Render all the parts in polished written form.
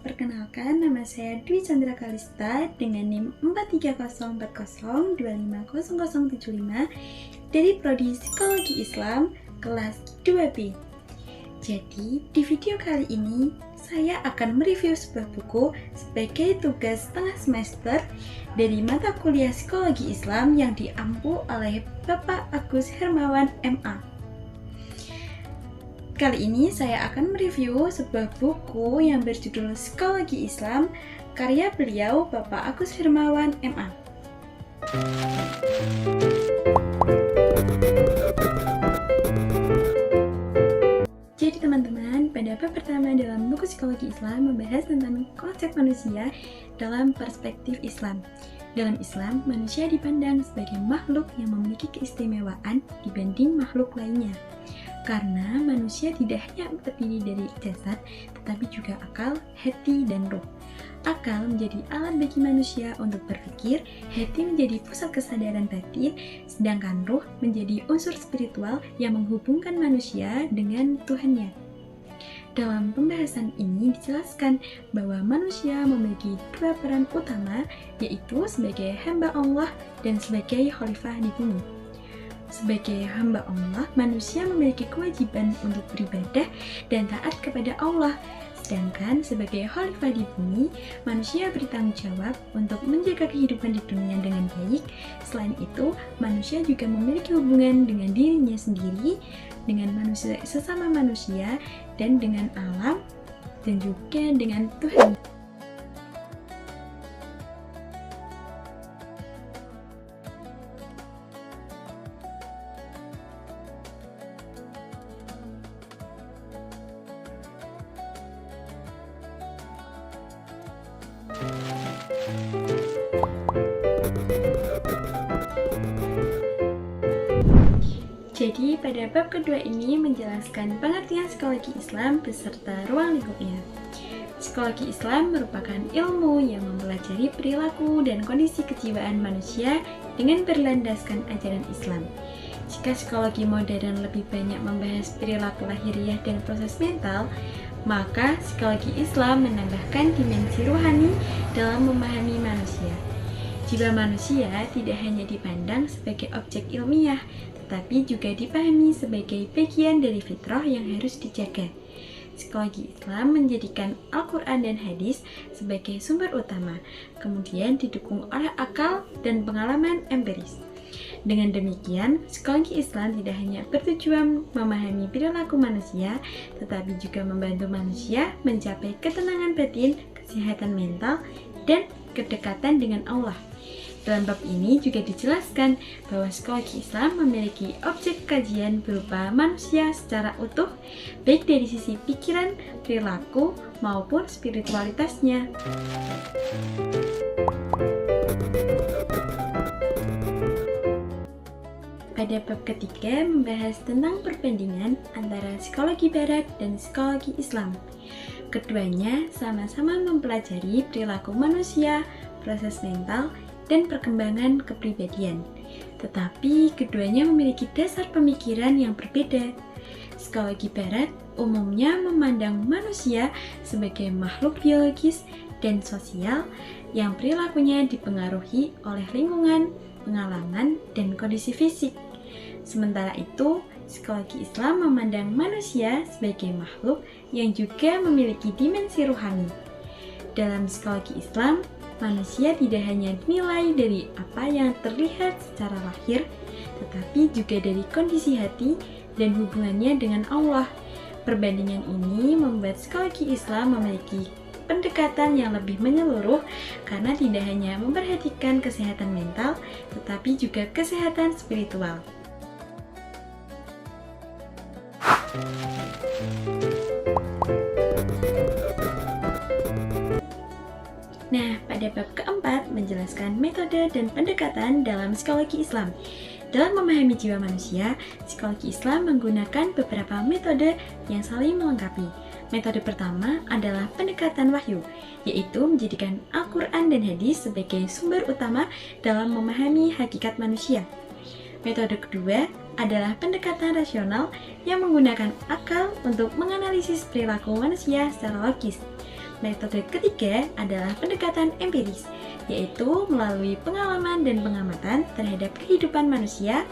Perkenalkan, nama saya Dwi Chandra Kalista dengan NIM 43040250075 dari Prodi Psikologi Islam kelas 2B. Jadi, di video kali ini saya akan mereview sebuah buku sebagai tugas tengah semester dari mata kuliah Psikologi Islam yang diampu oleh Bapak Agus Hermawan MA. Kali ini saya akan mereview sebuah buku yang berjudul Psikologi Islam, karya beliau Bapak Agus Hermawan MA. Jadi teman-teman, pada bab pertama dalam buku Psikologi Islam membahas tentang konsep manusia dalam perspektif Islam. Dalam Islam, manusia dipandang sebagai makhluk yang memiliki keistimewaan dibanding makhluk lainnya. Karena manusia tidak hanya terdiri dari jasad, tetapi juga akal, hati, dan ruh. Akal menjadi alat bagi manusia untuk berpikir, hati menjadi pusat kesadaran batin, sedangkan ruh menjadi unsur spiritual yang menghubungkan manusia dengan Tuhannya. Dalam pembahasan ini dijelaskan bahwa manusia memiliki dua peran utama, yaitu sebagai hamba Allah dan sebagai khalifah di bumi. Sebagai hamba Allah, manusia memiliki kewajiban untuk beribadah dan taat kepada Allah. Sedangkan sebagai khalifah di bumi, manusia bertanggung jawab untuk menjaga kehidupan di dunia dengan baik. Selain itu, manusia juga memiliki hubungan dengan dirinya sendiri, dengan manusia sesama manusia, dan dengan alam, dan juga dengan Tuhan. Jadi, pada bab kedua ini menjelaskan pengertian psikologi Islam beserta ruang lingkupnya. Psikologi Islam merupakan ilmu yang mempelajari perilaku dan kondisi kejiwaan manusia dengan berlandaskan ajaran Islam. Jika psikologi modern lebih banyak membahas perilaku lahiriah dan proses mental, maka psikologi Islam menambahkan dimensi rohani dalam memahami manusia. Jiwa manusia tidak hanya dipandang sebagai objek ilmiah, tetapi juga dipahami sebagai bagian dari fitrah yang harus dijaga. Psikologi Islam menjadikan Al-Quran dan hadis sebagai sumber utama, kemudian didukung oleh akal dan pengalaman empiris. Dengan demikian, psikologi Islam tidak hanya bertujuan memahami perilaku manusia, tetapi juga membantu manusia mencapai ketenangan batin, kesehatan mental, dan kedekatan dengan Allah. Dalam bab ini juga dijelaskan bahwa psikologi Islam memiliki objek kajian berupa manusia secara utuh, baik dari sisi pikiran, perilaku, maupun spiritualitasnya. Pada bab ketiga membahas tentang perbandingan antara psikologi barat dan psikologi Islam. Keduanya sama-sama mempelajari perilaku manusia, proses mental, dan perkembangan kepribadian. Tetapi keduanya memiliki dasar pemikiran yang berbeda. Psikologi barat umumnya memandang manusia sebagai makhluk biologis dan sosial yang perilakunya dipengaruhi oleh lingkungan, pengalaman, dan kondisi fisik. Sementara itu, psikologi Islam memandang manusia sebagai makhluk yang juga memiliki dimensi rohani. Dalam psikologi Islam, manusia tidak hanya dinilai dari apa yang terlihat secara lahir, tetapi juga dari kondisi hati dan hubungannya dengan Allah. Perbandingan ini membuat psikologi Islam memiliki pendekatan yang lebih menyeluruh karena tidak hanya memperhatikan kesehatan mental, tetapi juga kesehatan spiritual. Nah, pada bab keempat menjelaskan metode dan pendekatan dalam psikologi Islam. Dalam memahami jiwa manusia, psikologi Islam menggunakan beberapa metode yang saling melengkapi. Metode pertama adalah pendekatan wahyu, yaitu menjadikan Al-Quran dan hadis sebagai sumber utama dalam memahami hakikat manusia. Metode kedua adalah pendekatan rasional yang menggunakan akal untuk menganalisis perilaku manusia secara logis. Metode ketiga adalah pendekatan empiris, yaitu melalui pengalaman dan pengamatan terhadap kehidupan manusia.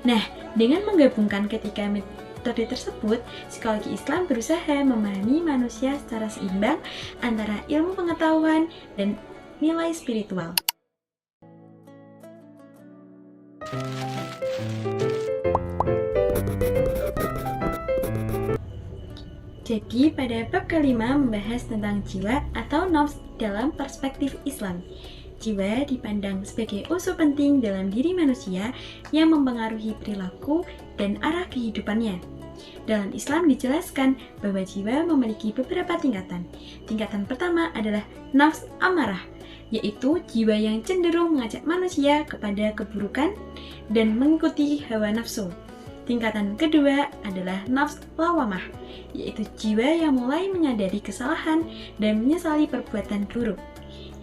Nah, dengan menggabungkan ketiga metode tersebut, psikologi Islam berusaha memahami manusia secara seimbang antara ilmu pengetahuan dan nilai spiritual. Jadi, pada bab kelima membahas tentang jiwa atau nafs dalam perspektif Islam. Jiwa dipandang sebagai unsur penting dalam diri manusia yang mempengaruhi perilaku dan arah kehidupannya. Dalam Islam dijelaskan bahwa jiwa memiliki beberapa tingkatan. Tingkatan pertama adalah nafs amarah, yaitu jiwa yang cenderung mengajak manusia kepada keburukan dan mengikuti hawa nafsu. Tingkatan kedua adalah nafs lawamah, yaitu jiwa yang mulai menyadari kesalahan dan menyesali perbuatan buruk.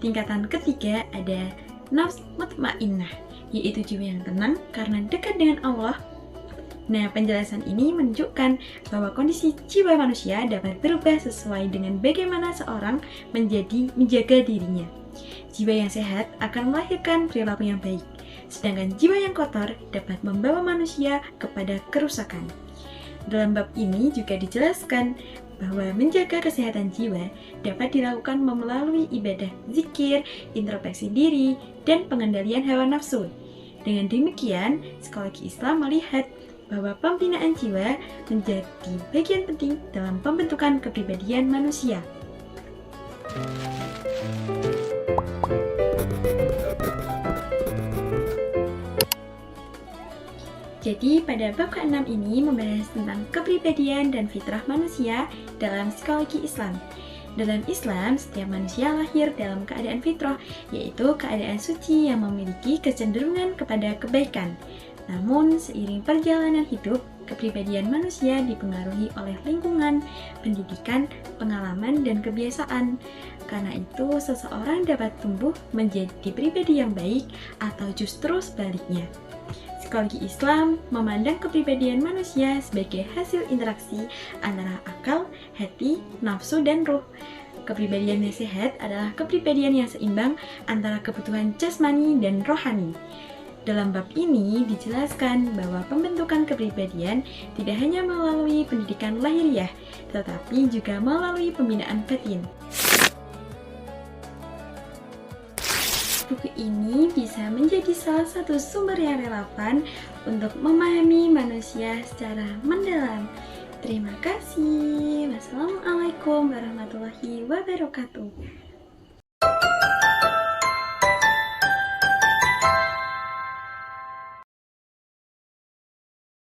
Tingkatan ketiga ada nafs mutmainnah, yaitu jiwa yang tenang karena dekat dengan Allah. Nah, penjelasan ini menunjukkan bahwa kondisi jiwa manusia dapat berubah sesuai dengan bagaimana seorang menjaga dirinya. Jiwa yang sehat akan melahirkan perilaku yang baik, sedangkan jiwa yang kotor dapat membawa manusia kepada kerusakan. Dalam bab ini juga dijelaskan bahwa menjaga kesehatan jiwa dapat dilakukan melalui ibadah zikir, introspeksi diri, dan pengendalian hawa nafsu. Dengan demikian, psikologi Islam melihat bahwa pembinaan jiwa menjadi bagian penting dalam pembentukan kepribadian manusia. Jadi, pada bab ke-6 ini membahas tentang kepribadian dan fitrah manusia dalam psikologi Islam. Dalam Islam, setiap manusia lahir dalam keadaan fitrah, yaitu keadaan suci yang memiliki kecenderungan kepada kebaikan. Namun, seiring perjalanan hidup, kepribadian manusia dipengaruhi oleh lingkungan, pendidikan, pengalaman, dan kebiasaan. Karena itu, seseorang dapat tumbuh menjadi pribadi yang baik atau justru sebaliknya. Psikologi Islam memandang kepribadian manusia sebagai hasil interaksi antara akal, hati, nafsu, dan ruh. Kepribadian yang sehat adalah kepribadian yang seimbang antara kebutuhan jasmani dan rohani. Dalam bab ini dijelaskan bahwa pembentukan kepribadian tidak hanya melalui pendidikan lahiriah, tetapi juga melalui pembinaan batin. Buku ini bisa menjadi salah satu sumber yang relevan untuk memahami manusia secara mendalam. Terima kasih. Wassalamualaikum warahmatullahi wabarakatuh.